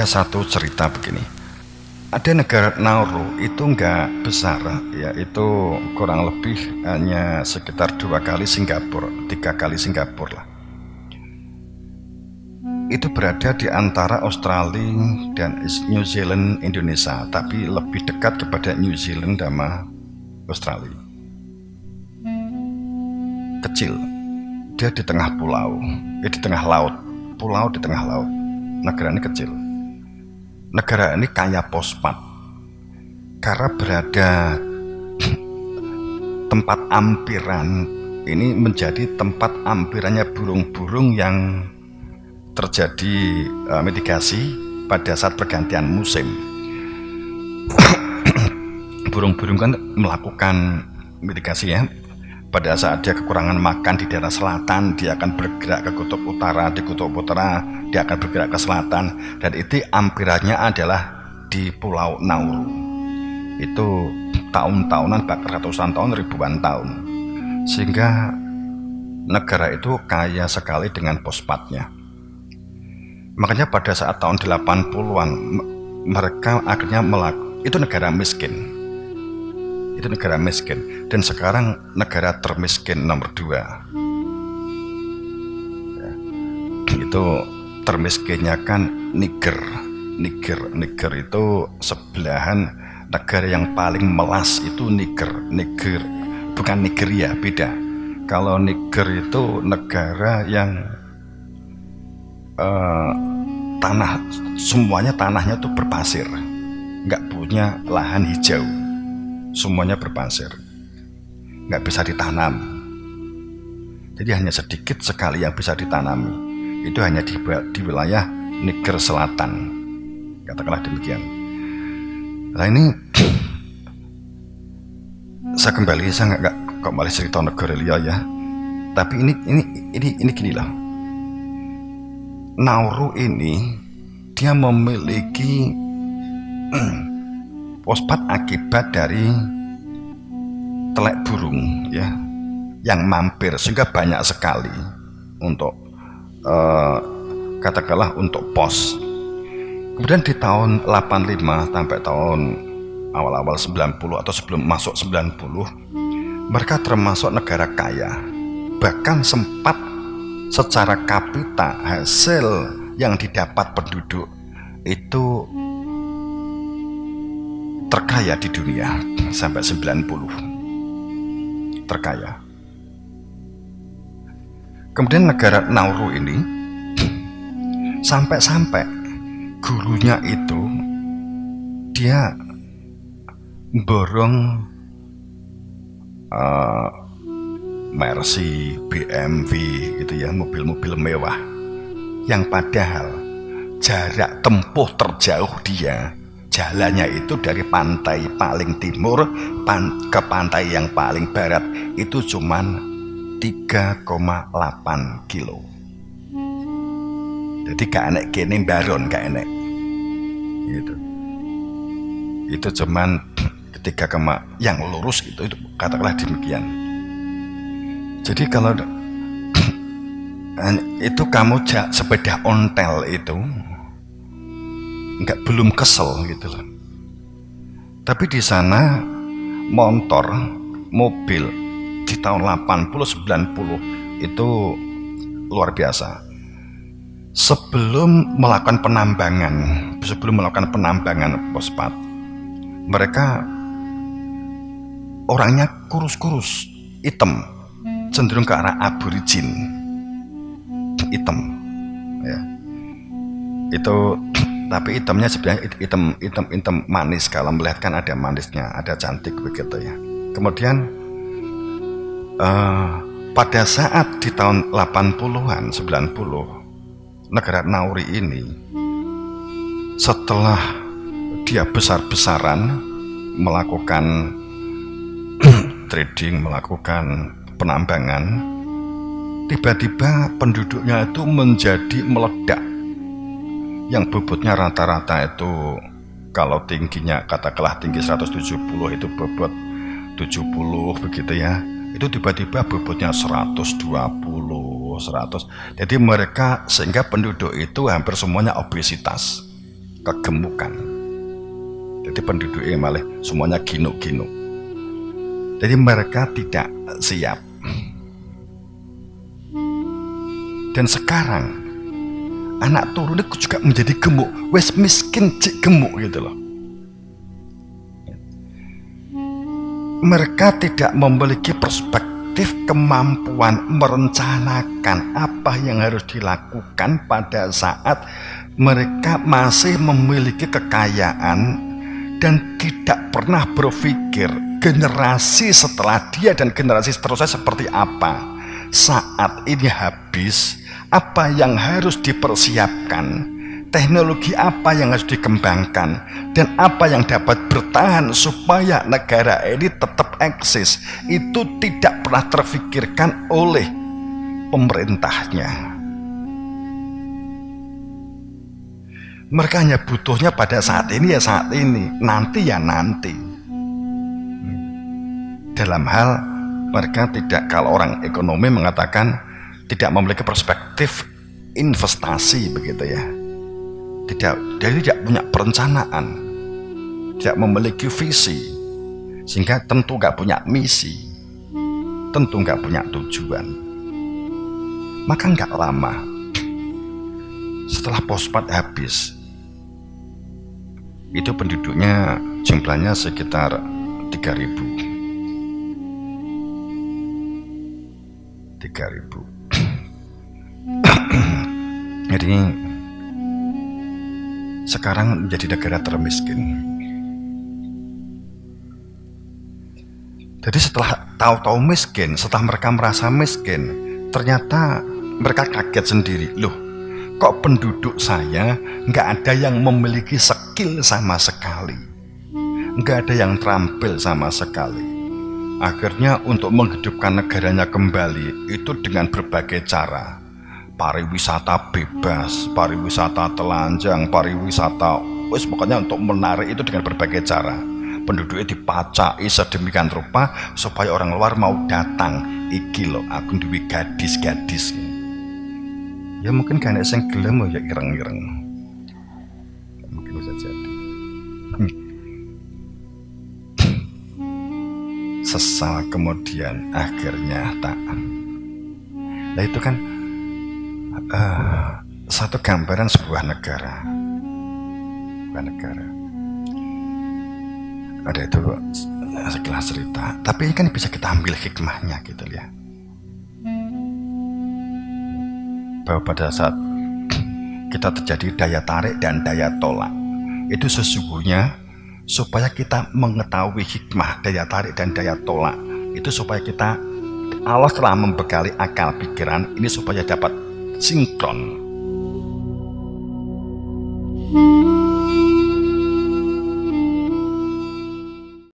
Ada satu cerita begini. Ada negara Nauru itu nggak besar, ya itu kurang lebih hanya sekitar 2 kali Singapura, 3 kali Singapura lah. Itu berada di antara Australia dan New Zealand, Indonesia, tapi lebih dekat kepada New Zealand sama Australia. Kecil, dia di tengah pulau, di tengah laut, pulau di tengah laut. Negara ini kecil. Negara ini kaya fosfat karena berada tempat ampiran ini menjadi tempat ampirannya burung-burung yang terjadi mitigasi pada saat pergantian musim. Burung-burung kan melakukan mitigasi ya. Pada saat dia kekurangan makan di daerah selatan, dia akan bergerak ke kutub utara. Di kutub utara, dia akan bergerak ke selatan. Dan itu ampirannya adalah di Pulau Nauru. Itu tahun-tahunan, bahkan ratusan tahun, ribuan tahun. Sehingga negara itu kaya sekali dengan fosfatnya. Makanya pada saat tahun 80-an, mereka akhirnya itu negara miskin. Itu negara miskin, dan sekarang negara termiskin nomor 2 ya. Itu termiskinnya kan Niger itu sebelahan negara yang paling melas itu Niger, bukan Nigeria, beda. Kalau Niger itu negara yang semuanya tanahnya tuh berpasir, nggak punya lahan hijau. Semuanya berpasir, nggak bisa ditanam. Jadi hanya sedikit sekali yang bisa ditanami. Itu hanya di wilayah Niger Selatan, katakanlah demikian. Nah ini saya nggak kembali cerita negara liya ya. Tapi ini gini lah. Nauru ini dia memiliki fosfat akibat dari telek burung ya yang mampir, sehingga banyak sekali untuk katakanlah untuk pos. Kemudian di tahun 85 sampai tahun awal-awal 90 atau sebelum masuk 90, mereka termasuk negara kaya. Bahkan sempat secara kapita hasil yang didapat penduduk itu terkaya di dunia sampai 90, terkaya. Kemudian negara Nauru ini sampai gurunya itu dia borong Mercy, BMW gitu ya, mobil-mobil mewah yang padahal jarak tempuh terjauh dia jalannya itu dari pantai paling timur ke pantai yang paling barat itu cuman 3,8 kilo. Jadi gak enek kene baron, gak enek gitu. Itu cuman ketika yang lurus itu katakanlah demikian. Jadi kalau itu kamu sepeda ontel itu belum kesel gitu loh. Tapi di sana mobil di tahun 80-90 itu luar biasa. Sebelum melakukan penambangan fosfat, mereka orangnya kurus-kurus, hitam, cenderung ke arah aborigin, hitam ya. Itu tapi hitamnya sebenarnya hitam manis. Kalau melihat kan ada manisnya, ada cantik begitu ya. Kemudian pada saat di tahun 80-an 90, negara Nauru ini setelah dia besar-besaran melakukan trading, melakukan penambangan, tiba-tiba penduduknya itu menjadi meledak. Yang bobotnya rata-rata itu kalau tingginya katakanlah tinggi 170 itu bobot 70 begitu ya. Itu tiba-tiba bobotnya 120, 100. Jadi mereka sehingga penduduk itu hampir semuanya obesitas. kegemukan. Jadi penduduknya malah semuanya ginuk-ginuk. Jadi mereka tidak siap. Dan sekarang anak turunnya juga menjadi gemuk, wes miskin cik gemuk gitu loh. Mereka tidak memiliki perspektif, kemampuan merencanakan apa yang harus dilakukan pada saat mereka masih memiliki kekayaan dan tidak pernah berpikir generasi setelah dia dan generasi seterusnya seperti apa. Saat ini habis, apa yang harus dipersiapkan, teknologi apa yang harus dikembangkan, dan apa yang dapat bertahan supaya negara ini tetap eksis, itu tidak pernah terfikirkan oleh pemerintahnya. Mereka hanya butuhnya pada saat ini ya saat ini, nanti ya nanti. Dalam hal mereka tidak, kalau orang ekonomi mengatakan tidak memiliki perspektif investasi begitu ya. Dia tidak punya perencanaan, tidak memiliki visi, sehingga tentu nggak punya misi, tentu nggak punya tujuan. Maka nggak lama setelah Pospat habis, itu penduduknya jumlahnya sekitar 3.000. Jadi sekarang menjadi negara termiskin. Jadi setelah tahu-tahu miskin, setelah mereka merasa miskin, ternyata mereka kaget sendiri. Loh, kok penduduk saya nggak ada yang memiliki skill sama sekali, nggak ada yang terampil sama sekali. Akhirnya untuk menghidupkan negaranya kembali itu dengan berbagai cara. Pariwisata bebas, pariwisata telanjang, pariwisata, pokoknya untuk menarik itu dengan berbagai cara. Penduduknya dipacai sedemikian rupa supaya orang luar mau datang. Iki loh, aku duwe gadis-gadis. Ya mungkin kan yang gelem ya ireng-ireng. Mungkin bisa jadi. Sesal kemudian akhirnya tak. Nah itu kan satu gambaran sebuah negara. Bukan negara. Ada itu sekilas cerita. Tapi ini kan bisa kita ambil hikmahnya gitu ya. Bahwa pada saat kita terjadi daya tarik dan daya tolak, itu sesungguhnya supaya kita mengetahui hikmah daya tarik dan daya tolak itu, supaya kita, Allah telah membekali akal pikiran ini supaya dapat sinkron.